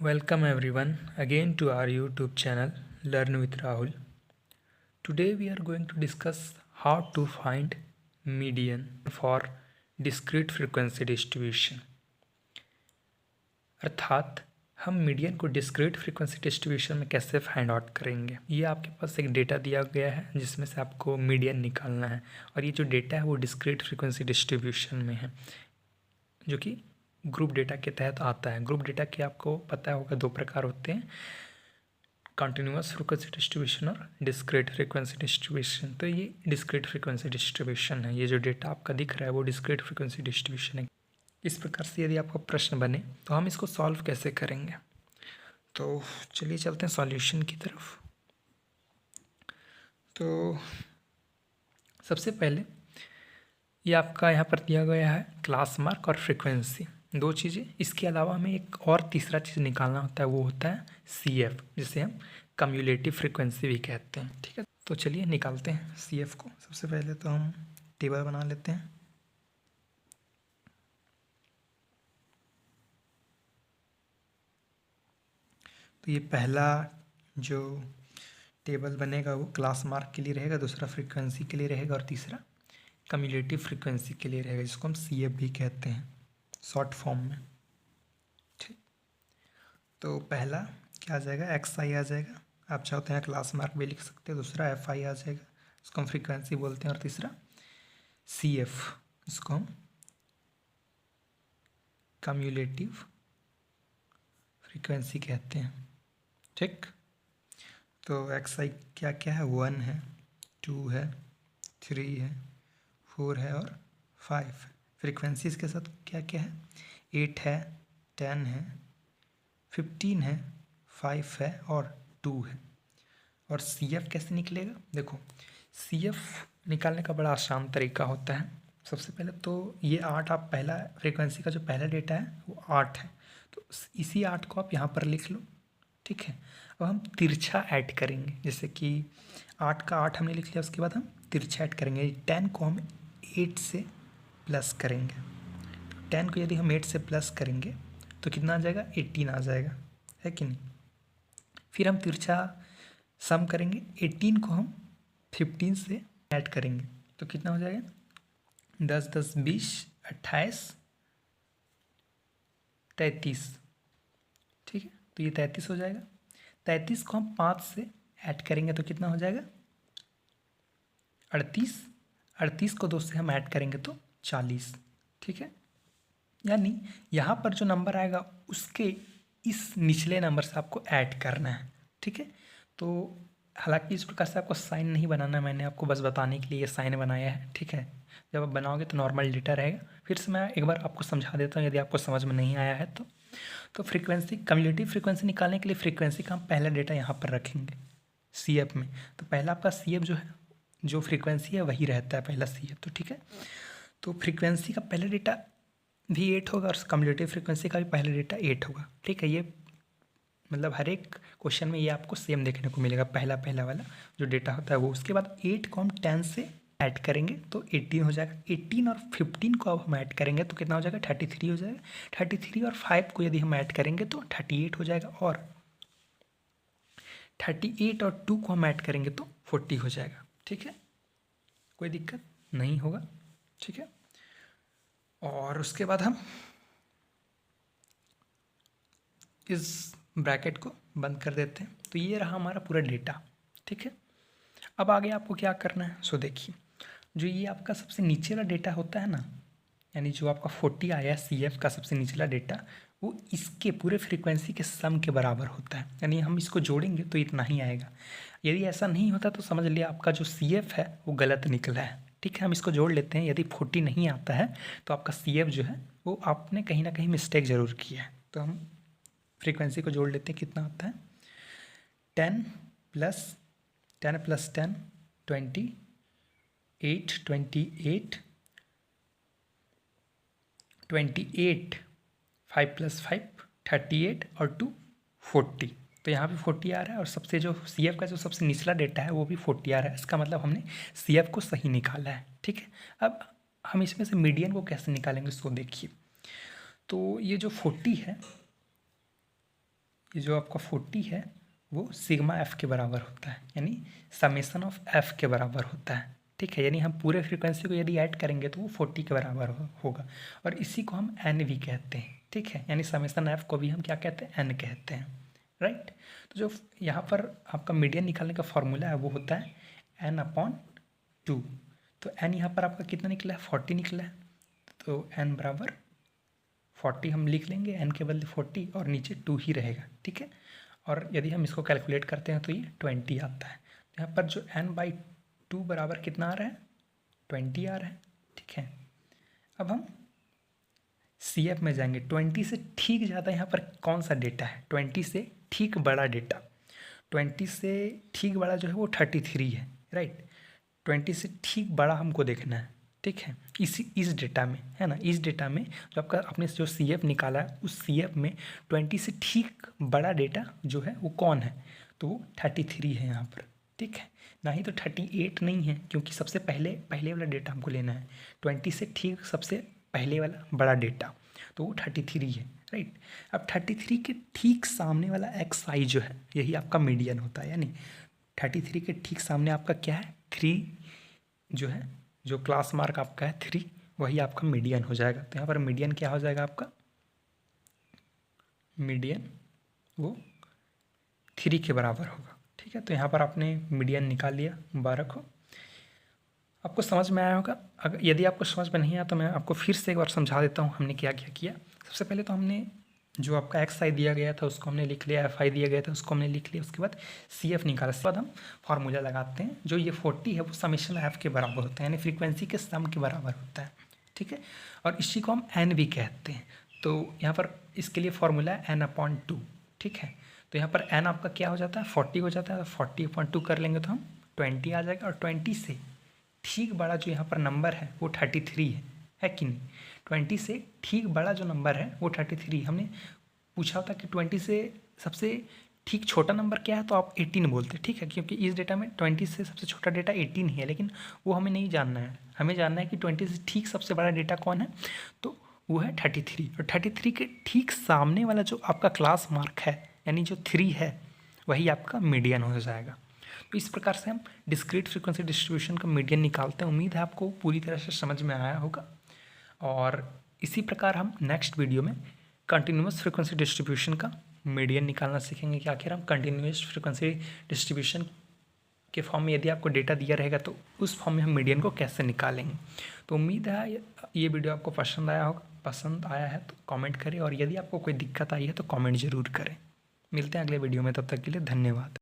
Welcome everyone again to our YouTube channel Learn with Rahul. Today we are going to discuss how to find median for discrete frequency distribution. अर्थात हम median को discrete frequency distribution में कैसे find out करेंगे। ये आपके पास एक data दिया गया है जिसमें से आपको मीडियन निकालना है और ये जो डेटा है वो डिस्क्रीट फ्रीक्वेंसी डिस्ट्रीब्यूशन में है जो कि ग्रुप डेटा के तहत आता है। ग्रुप डेटा के आपको पता होगा दो प्रकार होते हैं, कंटिन्यूअस फ्रीक्वेंसी डिस्ट्रीब्यूशन और डिस्क्रीट फ्रीक्वेंसी डिस्ट्रीब्यूशन। तो ये डिस्क्रीट फ्रीक्वेंसी डिस्ट्रीब्यूशन है। ये जो डेटा आपका दिख रहा है वो डिस्क्रीट फ्रीक्वेंसी डिस्ट्रीब्यूशन है। इस प्रकार से यदि आपका प्रश्न बने तो हम इसको सॉल्व कैसे करेंगे। तो चलिए चलते हैं सॉल्यूशन की तरफ। तो सबसे पहले ये आपका यहाँ पर दिया गया है क्लास मार्क और फ्रीक्वेंसी, दो चीज़ें। इसके अलावा हमें एक और तीसरा चीज़ निकालना होता है, वो होता है CF, जिसे हम कम्युलेटिव फ्रीक्वेंसी भी कहते हैं। ठीक है, तो चलिए निकालते हैं CF को। सबसे पहले तो हम टेबल बना लेते हैं। तो ये पहला जो टेबल बनेगा वो क्लास मार्क के लिए रहेगा, दूसरा फ्रीक्वेंसी के लिए रहेगा और तीसरा कम्युलेटिव फ्रीक्वेंसी के लिए रहेगा, जिसको हम CF भी कहते हैं शॉर्ट फॉर्म में। ठीक, तो पहला क्या आ जाएगा, XI आ जाएगा। आप चाहते हैं क्लास मार्क भी लिख सकते हैं। दूसरा FI आ जाएगा, इसको हम फ्रीक्वेंसी बोलते हैं। और तीसरा CF, इसको हम कम्युलेटिव फ्रीक्वेंसी कहते हैं। ठीक, तो XI क्या क्या है, 1 है, 2 है, 3 है, 4 है और 5 है। फ्रीक्वेंसी इसके साथ क्या क्या है, 8 है, 10 है, 15 है, 5 है और 2 है। और CF कैसे निकलेगा, देखो CF निकालने का बड़ा आसान तरीका होता है। सबसे पहले तो ये 8, आप पहला फ्रीक्वेंसी का जो पहला डेटा है वो 8 है, तो इसी 8 को आप यहाँ पर लिख लो। ठीक है, अब हम तिरछा ऐड करेंगे, जैसे कि 8 का 8 हमने लिख लिया, उसके बाद हम तिरछा ऐड करेंगे। 10 को हम 8 से प्लस करेंगे। 10 को यदि हम 8 से प्लस करेंगे तो कितना आ जाएगा, 18 आ जाएगा, है कि नहीं। फिर हम तिरछा सम करेंगे, 18 को हम 15 से ऐड करेंगे तो कितना हो जाएगा, 10 10 20 28 33। ठीक है, तो ये 33 हो जाएगा। 33 को हम 5 से ऐड करेंगे तो कितना हो जाएगा, 38। 38 को 2 से हम ऐड करेंगे तो 40। ठीक है, यानी यहाँ पर जो नंबर आएगा उसके इस निचले नंबर से आपको ऐड करना है। ठीक है, तो हालांकि इस प्रकार से आपको साइन नहीं बनाना, मैंने आपको बस बताने के लिए ये साइन बनाया है। ठीक है, जब आप बनाओगे तो नॉर्मल डेटा रहेगा। फिर से मैं एक बार आपको समझा देता हूँ यदि आपको समझ में नहीं आया है तो फ्रीक्वेंसी, कम्युलेटिव फ्रीक्वेंसी निकालने के लिए फ्रीक्वेंसी का हम पहला डेटा यहाँ पर रखेंगे CF में। तो पहला आपका CF जो है, जो फ्रीक्वेंसी है वही रहता है पहला CF। तो ठीक है, तो फ्रीक्वेंसी का पहला डेटा भी 8 होगा और कम्युलेटिव फ्रीक्वेंसी का भी पहला डेटा 8 होगा। ठीक है, ये मतलब हर एक क्वेश्चन में ये आपको सेम देखने को मिलेगा, पहला वाला जो डेटा होता है वो। उसके बाद 8 को हम 10 से ऐड करेंगे तो 18 हो जाएगा। 18 और 15 को अब हम ऐड करेंगे तो कितना हो जाएगा, 33 हो जाएगा। 33 और 5 को यदि हम ऐड करेंगे तो 38 हो जाएगा। और 38 और 2 को हम ऐड करेंगे तो 40 हो जाएगा। ठीक है, कोई दिक्कत नहीं होगा। ठीक है, और उसके बाद हम इस ब्रैकेट को बंद कर देते हैं। तो ये रहा हमारा पूरा डेटा। ठीक है, अब आगे आपको क्या करना है, सो देखिए, जो ये आपका सबसे नीचे वाला डेटा होता है ना, यानी जो आपका 40 आया CF का सबसे निचला डेटा, वो इसके पूरे फ्रीक्वेंसी के सम के बराबर होता है। यानी हम इसको जोड़ेंगे तो इतना ही आएगा। यदि ऐसा नहीं होता तो समझ लिया आपका जो CF है वो गलत निकला है। ठीक है, हम इसको जोड़ लेते हैं। यदि 40 नहीं आता है तो आपका CF जो है वो आपने कहीं ना कहीं मिस्टेक ज़रूर किया है। तो हम फ्रीक्वेंसी को जोड़ लेते हैं, कितना आता है, 10 + 10 + 10 28 28 28 5 + 5 38 और 2 40। तो यहाँ भी 40 आ रहा है और सबसे जो CF का जो सबसे निचला डेटा है वो भी 40 आ रहा है। इसका मतलब हमने CF को सही निकाला है। ठीक है, अब हम इसमें से मीडियन को कैसे निकालेंगे इसको देखिए। तो ये जो 40 है ये जो आपका 40 है वो सिग्मा एफ के बराबर होता है, यानी समेसन ऑफ एफ के बराबर होता है। ठीक है, यानी हम पूरे फ्रीक्वेंसी को यदि ऐड करेंगे तो वो 40 के बराबर होगा, और इसी को हम एन भी कहते हैं। ठीक है, यानी समेसन एफ को भी हम क्या कहते हैं, एन कहते हैं, राइट। तो जो यहाँ पर आपका मीडियन निकालने का फॉर्मूला है वो होता है एन अपॉन 2। तो एन यहाँ पर आपका कितना निकला है, 40 निकला है, तो एन बराबर 40 हम लिख लेंगे, एन के बदले 40 और नीचे 2 ही रहेगा। ठीक है, और यदि हम इसको कैलकुलेट करते हैं तो ये 20 आता है। यहाँ पर जो n/2 बराबर कितना आ रहा है, 20 आ रहा है। ठीक है, अब हम CF में जाएंगे। 20 से ठीक ज़्यादा यहाँ पर कौन सा डेटा है, 20 से ठीक बड़ा डेटा, 20 से ठीक बड़ा जो है वो 33 है, राइट। 20 से ठीक बड़ा हमको देखना है। ठीक है, इस डेटा में है ना, इस डेटा में जो आपका आपने जो CF निकाला है उस CF में 20 से ठीक बड़ा डेटा जो है वो कौन है, तो वो 33 है यहाँ पर। ठीक है, ना ही तो 38 नहीं है, क्योंकि सबसे पहले वाला डेटा हमको लेना है, 20 से ठीक सबसे पहले वाला बड़ा डेटा, तो वो 33 है, राइट। अब 33 के ठीक सामने वाला XI जो है यही आपका मीडियन होता है, यानी 33 के ठीक सामने आपका क्या है, 3 जो है, जो क्लास मार्क आपका है 3, वही आपका मीडियन हो जाएगा। तो यहाँ पर मीडियन क्या हो जाएगा आपका, मीडियन वो 3 के बराबर होगा। ठीक है, तो यहाँ पर आपने मीडियन निकाल लिया, मुबारक हो, आपको समझ में आया होगा। अगर यदि आपको समझ में नहीं आया तो मैं आपको फिर से एक बार समझा देता हूँ हमने क्या क्या किया। सबसे पहले तो हमने जो आपका XI दिया गया था उसको हमने लिख लिया, FI दिया गया था उसको हमने लिख लिया, उसके बाद CF निकाला, उसके बाद हम फार्मूला लगाते हैं। जो ये 40 है वो समेशन एफ के बराबर होता है, यानी फ्रीक्वेंसी के सम के बराबर होता है। ठीक है, और इसी को हम एन भी कहते हैं। तो यहाँ पर इसके लिए फार्मूला है n/2। ठीक है, तो यहाँ पर n आपका क्या हो जाता है, 40 हो जाता है, तो 40/2 कर लेंगे तो हम 20 आ जाएगा, और 20 से ठीक बड़ा जो यहाँ पर नंबर है वो 33 है कि नहीं। 20 से ठीक बड़ा जो नंबर है वो 33। हमने पूछा होता कि 20 से सबसे ठीक छोटा नंबर क्या है, तो आप 18 बोलते। ठीक है, क्योंकि इस डेटा में 20 से सबसे छोटा डेटा 18 ही है, लेकिन वो हमें नहीं जानना है। हमें जानना है कि 20 से ठीक सबसे बड़ा डेटा कौन है, तो वो है 33। और 33 के ठीक सामने वाला जो आपका क्लास मार्क है, यानी जो 3 है, वही आपका मीडियन हो जाएगा। तो इस प्रकार से हम डिस्क्रीट फ्रीक्वेंसी डिस्ट्रीब्यूशन का मीडियन निकालते हैं। उम्मीद है आपको पूरी तरह से समझ में आया होगा, और इसी प्रकार हम नेक्स्ट वीडियो में कंटिन्यूस फ्रीक्वेंसी डिस्ट्रीब्यूशन का मीडियन निकालना सीखेंगे कि आखिर हम कंटिन्यूस फ्रीक्वेंसी डिस्ट्रीब्यूशन के फॉर्म में यदि आपको डेटा दिया रहेगा तो उस फॉर्म में हम मीडियन को कैसे निकालेंगे। तो उम्मीद है ये वीडियो आपको पसंद आया होगा। पसंद आया है तो कमेंट करें, और यदि आपको कोई दिक्कत आई है तो कमेंट ज़रूर करें। मिलते हैं अगले वीडियो में, तब तक के लिए धन्यवाद।